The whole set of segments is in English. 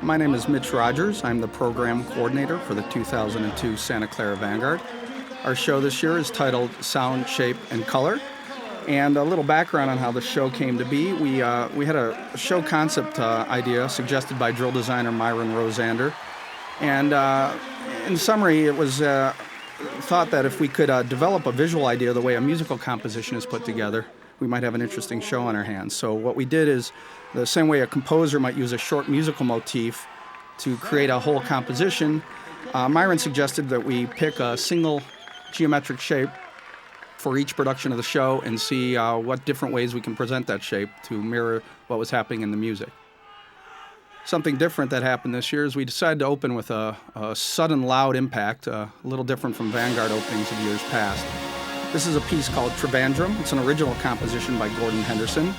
My name is Mitch Rogers. I'm the program coordinator for the 2002 Santa Clara Vanguard. Our show this year is titled Sound, Shape, and Color. And a little background on how the show came to be. We had a show concept idea suggested by drill designer Myron Rosander. And in summary, it was thought that if we could develop a visual idea of the way a musical composition is put together, we might have an interesting show on our hands. So what we did is, the same way a composer might use a short musical motif to create a whole composition, Myron suggested that we pick a single geometric shape for each production of the show and see what different ways we can present that shape to mirror what was happening in the music. Something different that happened this year is we decided to open with a sudden loud impact, a little different from Vanguard openings of years past. This is a piece called Trivandrum. It's an original composition by Gordon Henderson.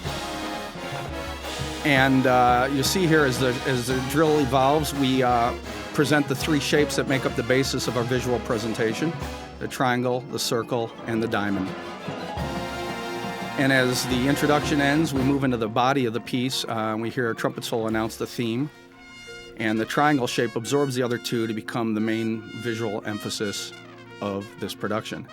And you see here as the drill evolves, we present the three shapes that make up the basis of our visual presentation: the triangle, the circle, and the diamond. And as the introduction ends, we move into the body of the piece. We hear a trumpet solo announce the theme, and the triangle shape absorbs the other two to become the main visual emphasis of this production.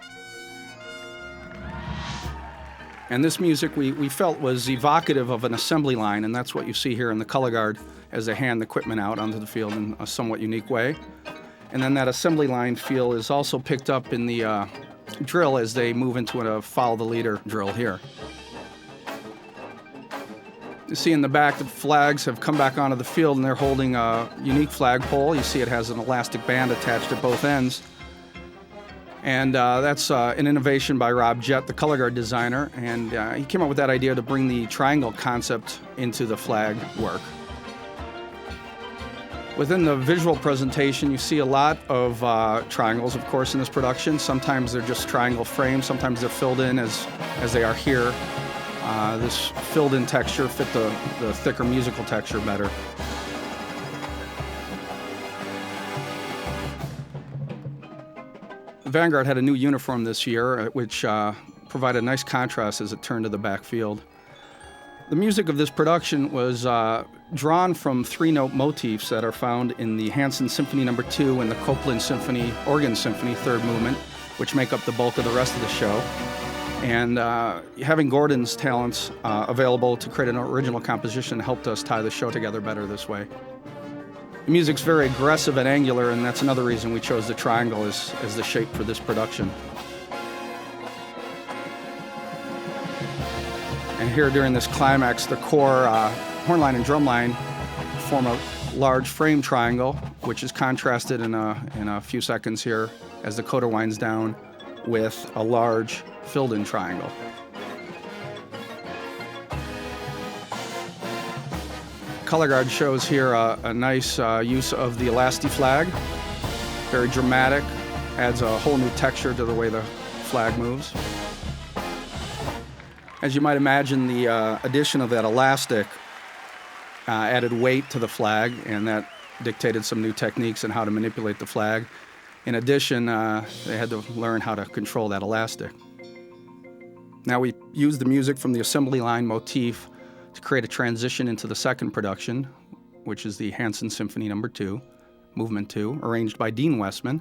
And this music we felt was evocative of an assembly line, and that's what you see here in the color guard as they hand the equipment out onto the field in a somewhat unique way. And then that assembly line feel is also picked up in the drill as they move into a follow the leader drill here. You see in the back the flags have come back onto the field and they're holding a unique flagpole. You see it has an elastic band attached at both ends. And that's an innovation by Rob Jett, the color guard designer, and he came up with that idea to bring the triangle concept into the flag work. Within the visual presentation, you see a lot of triangles, of course, in this production. Sometimes they're just triangle frames, sometimes they're filled in as they are here. This filled-in texture fit the thicker musical texture better. Vanguard had a new uniform this year, which provided a nice contrast as it turned to the backfield. The music of this production was drawn from three-note motifs that are found in the Hanson Symphony No. 2 and the Copland Symphony, Organ Symphony, third movement, which make up the bulk of the rest of the show. And having Gordon's talents available to create an original composition helped us tie the show together better this way. The music's very aggressive and angular, and that's another reason we chose the triangle as the shape for this production. And here during this climax, the core horn line and drum line form a large frame triangle, which is contrasted in a few seconds here as the coda winds down with a large filled-in triangle. Color guard shows here a nice use of the elasti flag, very dramatic, adds a whole new texture to the way the flag moves. As you might imagine, the addition of that elastic added weight to the flag, and that dictated some new techniques on how to manipulate the flag. In addition, they had to learn how to control that elastic. Now we used the music from the assembly line motif to create a transition into the second production, which is the Hanson Symphony No. 2, Movement 2, arranged by Dean Westman.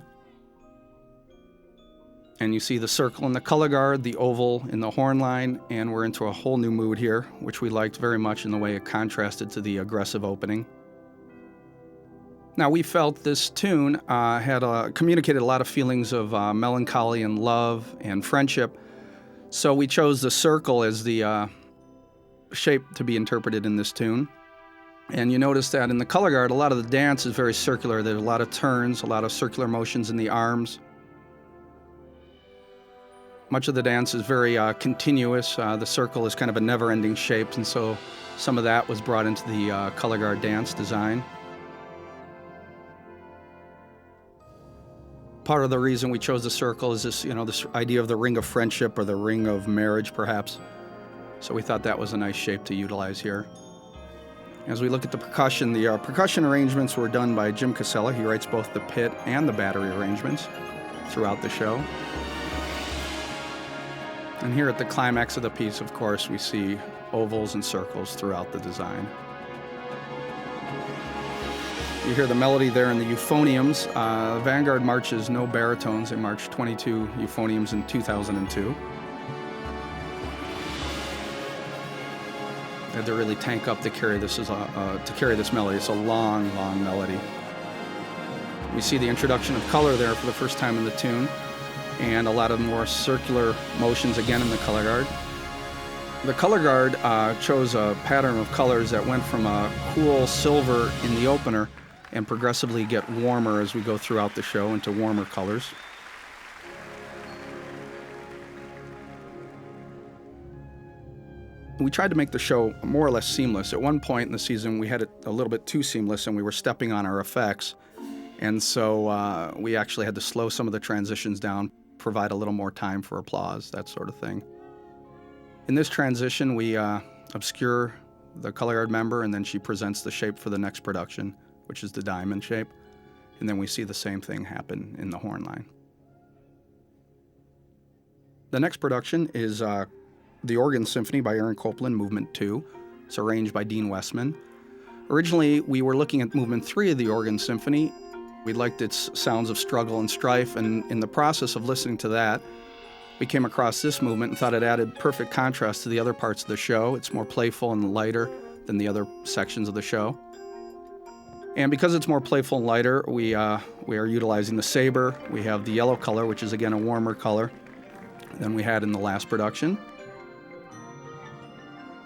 And you see the circle in the color guard, the oval in the horn line, and we're into a whole new mood here, which we liked very much in the way it contrasted to the aggressive opening. Now, we felt this tune had communicated a lot of feelings of melancholy and love and friendship, so we chose the circle as the shape to be interpreted in this tune. And you notice that in the color guard, a lot of the dance is very circular. There's a lot of turns, a lot of circular motions in the arms. Much of the dance is very continuous. The circle is kind of a never-ending shape, and so some of that was brought into the color guard dance design. Part of the reason we chose the circle is this idea of the ring of friendship or the ring of marriage, perhaps. So we thought that was a nice shape to utilize here. As we look at the percussion arrangements were done by Jim Casella. He writes both the pit and the battery arrangements throughout the show. And here at the climax of the piece, of course, we see ovals and circles throughout the design. You hear the melody there in the euphoniums. Vanguard marches no baritones. They marched 22 euphoniums in 2002. They had to really tank up to carry this melody. It's a long, long melody. We see the introduction of color there for the first time in the tune, and a lot of more circular motions again in the color guard. The color guard chose a pattern of colors that went from a cool silver in the opener and progressively get warmer as we go throughout the show into warmer colors. We tried to make the show more or less seamless. At one point in the season, we had it a little bit too seamless and we were stepping on our effects. And so we actually had to slow some of the transitions down, provide a little more time for applause, that sort of thing. In this transition, we obscure the color guard member, and then she presents the shape for the next production, which is the diamond shape. And then we see the same thing happen in the horn line. The next production is the Organ Symphony by Aaron Copland, Movement 2. It's arranged by Dean Westman. Originally, we were looking at Movement 3 of the Organ Symphony. We liked its sounds of struggle and strife, and in the process of listening to that, we came across this movement and thought it added perfect contrast to the other parts of the show. It's more playful and lighter than the other sections of the show. And because it's more playful and lighter, we are utilizing the saber. We have the yellow color, which is again a warmer color than we had in the last production.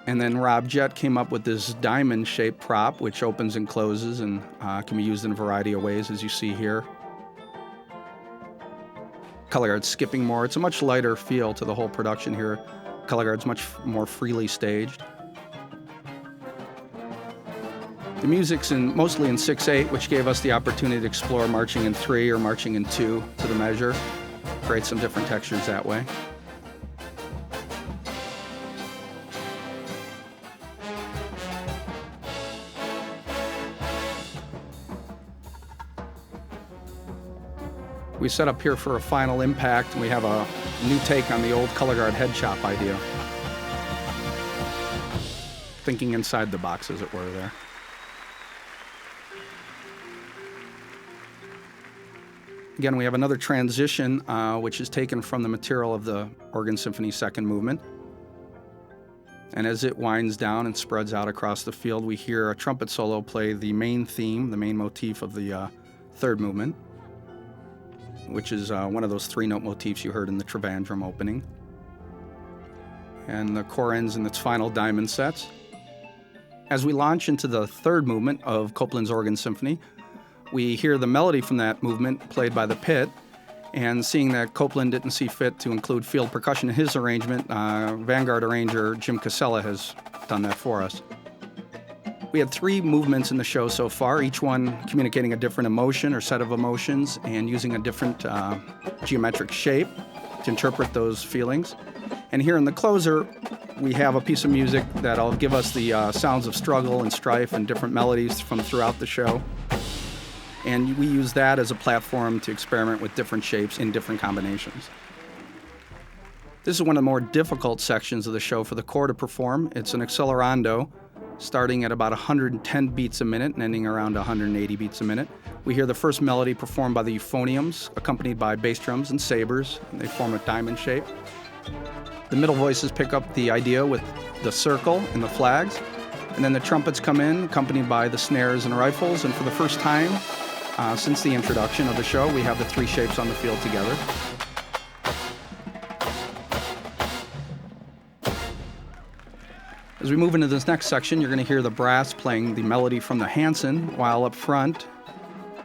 And then Rob Jett came up with this diamond-shaped prop, which opens and closes and can be used in a variety of ways, as you see here. Color guard's skipping more. It's a much lighter feel to the whole production here. Color guard's much more freely staged. The music's mostly in 6/8, which gave us the opportunity to explore marching in 3 or marching in 2 to the measure. Create some different textures that way. We set up here for a final impact, and we have a new take on the old color guard head chop idea. Thinking inside the box, as it were, there. Again, we have another transition, which is taken from the material of the Organ Symphony second movement. And as it winds down and spreads out across the field, we hear a trumpet solo play the main theme, the main motif of the third movement, which is one of those 3-note motifs you heard in the Trivandrum opening. And the core ends in its final diamond sets. As we launch into the third movement of Copland's Organ Symphony, we hear the melody from that movement played by the pit, and seeing that Copland didn't see fit to include field percussion in his arrangement, Vanguard arranger Jim Casella has done that for us. We had 3 movements in the show so far, each one communicating a different emotion or set of emotions and using a different geometric shape to interpret those feelings. And here in the closer, we have a piece of music that'll give us the sounds of struggle and strife and different melodies from throughout the show. And we use that as a platform to experiment with different shapes in different combinations. This is one of the more difficult sections of the show for the corps to perform. It's an accelerando, starting at about 110 beats a minute and ending around 180 beats a minute. We hear the first melody performed by the euphoniums, accompanied by bass drums and sabers, and they form a diamond shape. The middle voices pick up the idea with the circle and the flags, and then the trumpets come in, accompanied by the snares and rifles, and for the first time since the introduction of the show, we have the 3 shapes on the field together. As we move into this next section, you're going to hear the brass playing the melody from the Hanson, while up front,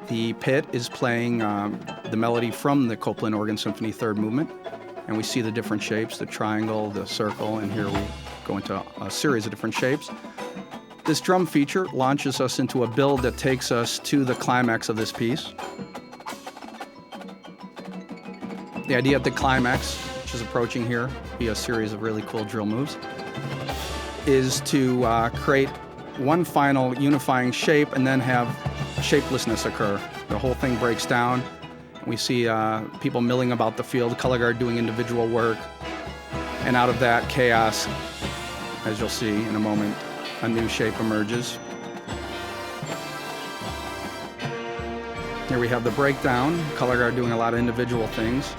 the pit is playing the melody from the Copland Organ Symphony third movement. And we see the different shapes, the triangle, the circle, and here we go into a series of different shapes. This drum feature launches us into a build that takes us to the climax of this piece. The idea at the climax, which is approaching here via a series of really cool drill moves, is to create one final unifying shape and then have shapelessness occur. The whole thing breaks down. We see people milling about the field, color guard doing individual work, and out of that chaos, as you'll see in a moment, a new shape emerges. Here we have the breakdown, color guard doing a lot of individual things.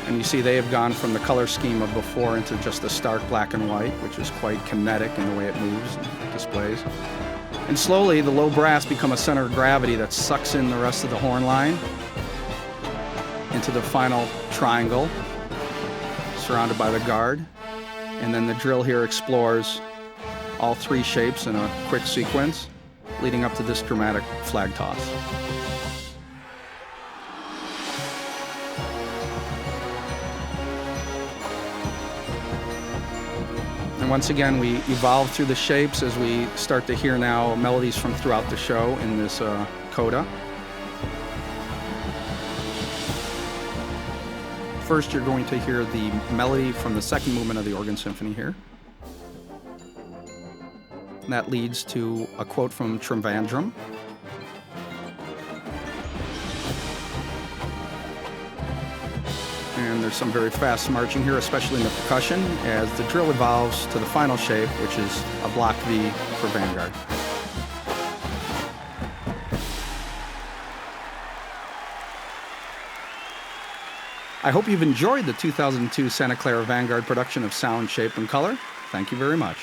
And you see they have gone from the color scheme of before into just a stark black and white, which is quite kinetic in the way it moves and displays. And slowly, the low brass become a center of gravity that sucks in the rest of the horn line into the final triangle, surrounded by the guard. And then the drill here explores all three shapes in a quick sequence, leading up to this dramatic flag toss. And once again, we evolve through the shapes as we start to hear now melodies from throughout the show in this coda. First, you're going to hear the melody from the second movement of the organ symphony here. And that leads to a quote from Trivandrum. And there's some very fast marching here, especially in the percussion, as the drill evolves to the final shape, which is a block V for Vanguard. I hope you've enjoyed the 2002 Santa Clara Vanguard production of Sound, Shape, and Color. Thank you very much.